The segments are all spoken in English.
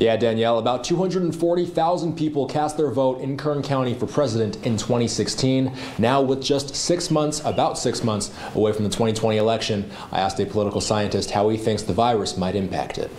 Yeah, Danielle, about 240,000 people cast their vote in Kern County for president in 2016. Now, with just about 6 months away from the 2020 election, I asked a political scientist how he thinks the virus might impact it.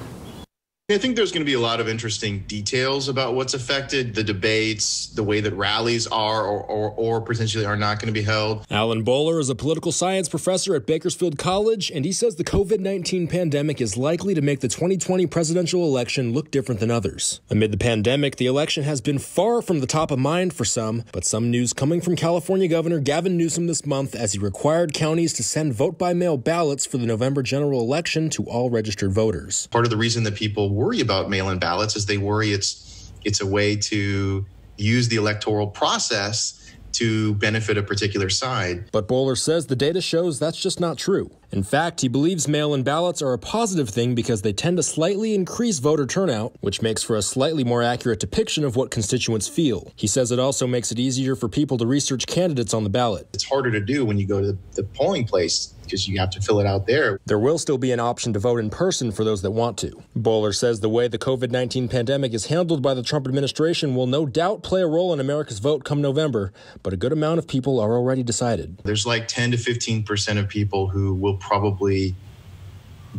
I think there's going to be a lot of interesting details about what's affected, the debates, the way that rallies are or potentially are not going to be held. Alan Bowler is a political science professor at Bakersfield College, and he says the COVID-19 pandemic is likely to make the 2020 presidential election look different than others. Amid the pandemic, the election has been far from the top of mind for some, but some news coming from California Governor Gavin Newsom this month as he required counties to send vote-by-mail ballots for the November general election to all registered voters. Part of the reason that people worry about mail-in ballots is they worry it's a way to use the electoral process to benefit a particular side. But Bowler says the data shows that's just not true. In fact, he believes mail-in ballots are a positive thing because they tend to slightly increase voter turnout, which makes for a slightly more accurate depiction of what constituents feel. He says it also makes it easier for people to research candidates on the ballot. It's harder to do when you go to the polling place because you have to fill it out there. There will still be an option to vote in person for those that want to. Bowler says the way the COVID-19 pandemic is handled by the Trump administration will no doubt play a role in America's vote come November, but a good amount of people are already decided. There's like 10 to 15% of people who will probably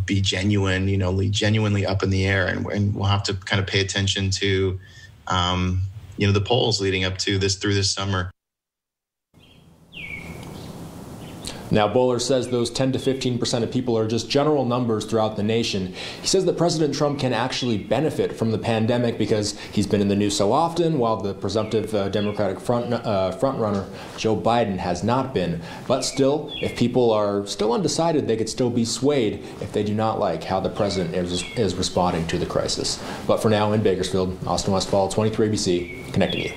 be genuinely up in the air, and we'll have to kind of pay attention to, the polls leading up to through this summer. Now, Bowler says those 10 to 15% of people are just general numbers throughout the nation. He says that President Trump can actually benefit from the pandemic because he's been in the news so often, while the presumptive Democratic frontrunner Joe Biden has not been. But still, if people are still undecided, they could still be swayed if they do not like how the president is responding to the crisis. But for now, in Bakersfield, Austin Westfall, 23 ABC, connecting you.